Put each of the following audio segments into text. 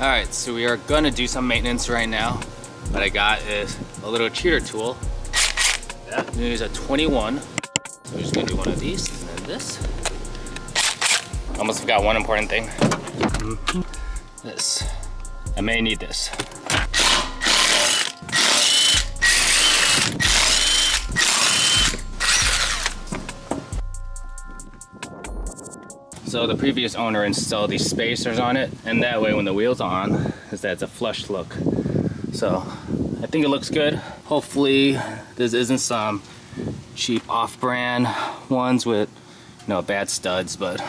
Alright, so we are gonna do some maintenance right now. What I got is a little cheater tool. I'm gonna use a 21. So we're just gonna do one of these and then this. Almost forgot one important thing. This. I may need this. So the previous owner installed these spacers on it, and that way when the wheel's on, is that it's a flush look. So I think it looks good. Hopefully this isn't some cheap off-brand ones with bad studs, but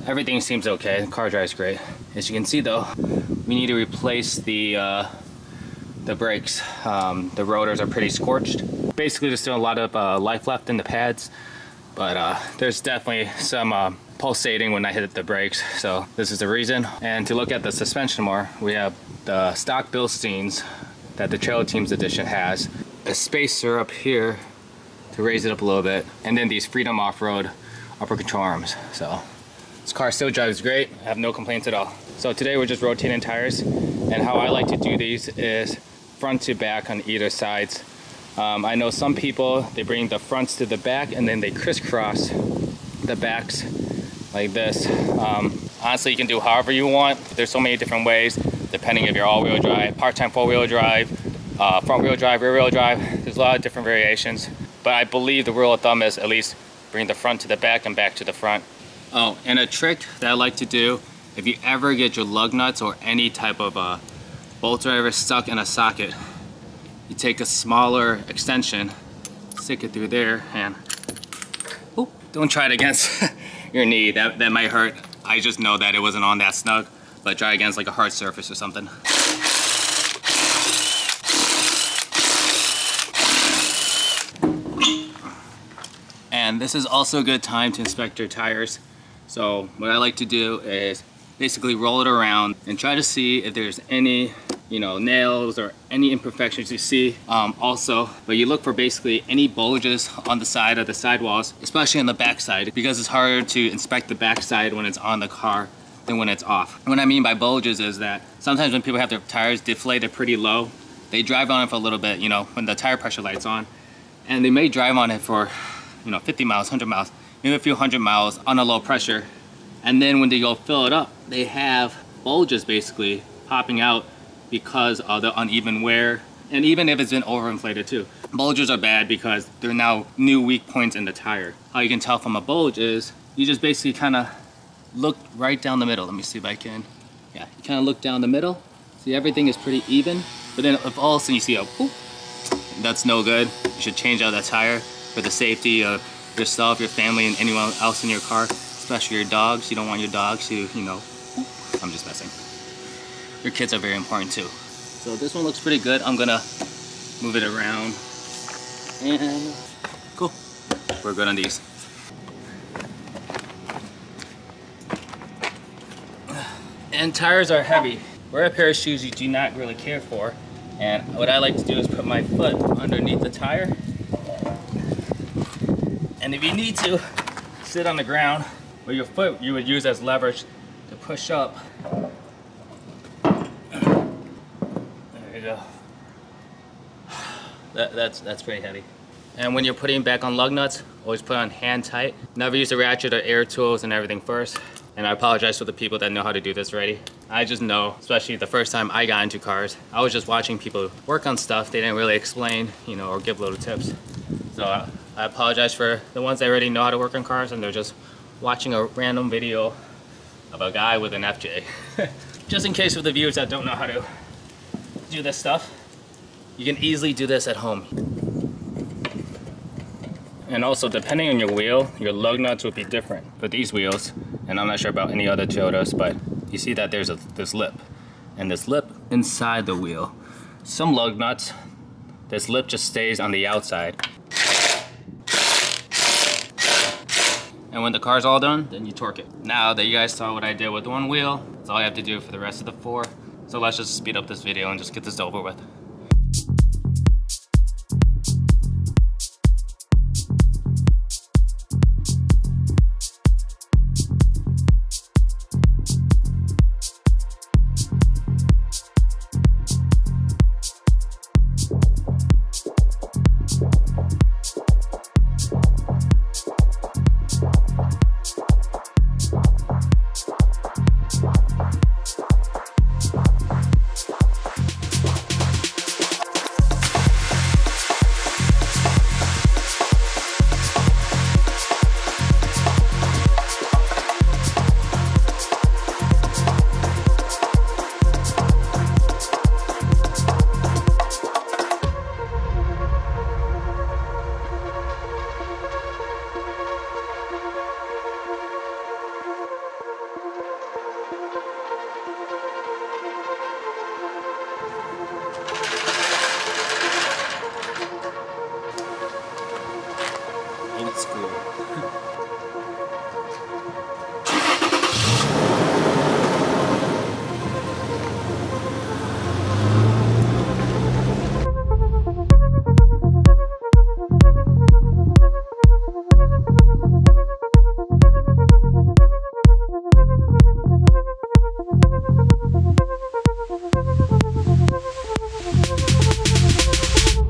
everything seems okay. The car drives great. As you can see though, we need to replace the brakes. The rotors are pretty scorched. Basically there's still a lot of life left in the pads, but there's definitely some pulsating when I hit the brakes, so this is the reason. And to look at the suspension more, we have the stock Bilsteins that the Trail Teams edition has, a spacer up here to raise it up a little bit, and then these Freedom Off-Road upper control arms. So this car still drives great. I have no complaints at all. So today we're just rotating tires, and how I like to do these is front to back on either sides. I know some people, they bring the fronts to the back and then they crisscross the backs like this. Honestly, you can do however you want. There's so many different ways, depending if you're all-wheel drive, part-time four-wheel drive, front-wheel drive, rear-wheel drive. There's a lot of different variations, but I believe the rule of thumb is at least bring the front to the back and back to the front. Oh, and a trick that I like to do, if you ever get your lug nuts or any type of bolt driver stuck in a socket, you take a smaller extension, stick it through there, and oh, don't try it against your knee. That might hurt. I just know that it wasn't on that snug, but try against like a hard surface or something. And this is also a good time to inspect your tires. So what I like to do is basically roll it around and try to see if there's any nails or any imperfections you see. But you look for basically any bulges on the side of the sidewalls, especially on the back side, because it's harder to inspect the back side when it's on the car than when it's off. What I mean by bulges is that sometimes when people have their tires deflated pretty low, they drive on it for a little bit, when the tire pressure light's on, and they may drive on it for 50 miles, 100 miles, maybe a few 100 miles on a low pressure, and then when they go fill it up, they have bulges basically popping out because of the uneven wear, and even if it's been overinflated too. Bulges are bad because they're now new weak points in the tire. How you can tell from a bulge is you just basically kind of look right down the middle. Let me see if I can. Yeah, you kind of look down the middle. See, everything is pretty even, but then if all of a sudden you see a whoop, that's no good. You should change out that tire for the safety of yourself, your family, and anyone else in your car, especially your dogs. You don't want your dogs to, I'm just messing. Your kids are very important too. So this one looks pretty good. I'm gonna move it around, and cool. We're good on these. And tires are heavy. Wear a pair of shoes you do not really care for. And what I like to do is put my foot underneath the tire. And if you need to, sit on the ground where your foot you would use as leverage to push up. There you go. That's pretty heavy. And when you're putting back on lug nuts, always put on hand tight. Never use a ratchet or air tools and everything first. And I apologize for the people that know how to do this already. I just know, especially the first time I got into cars, I was just watching people work on stuff. They didn't really explain, or give little tips. So I apologize for the ones that already know how to work on cars and they're just watching a random video of a guy with an FJ. Just in case for the viewers that don't know how to do this stuff, you can easily do this at home. And also, depending on your wheel, your lug nuts would be different for these wheels. And I'm not sure about any other Toyotas, but you see that there's this lip. And this lip inside the wheel. Some lug nuts, this lip just stays on the outside. And when the car's all done, then you torque it. Now that you guys saw what I did with one wheel, that's all I have to do for the rest of the 4. So let's just speed up this video and just get this over with. old school.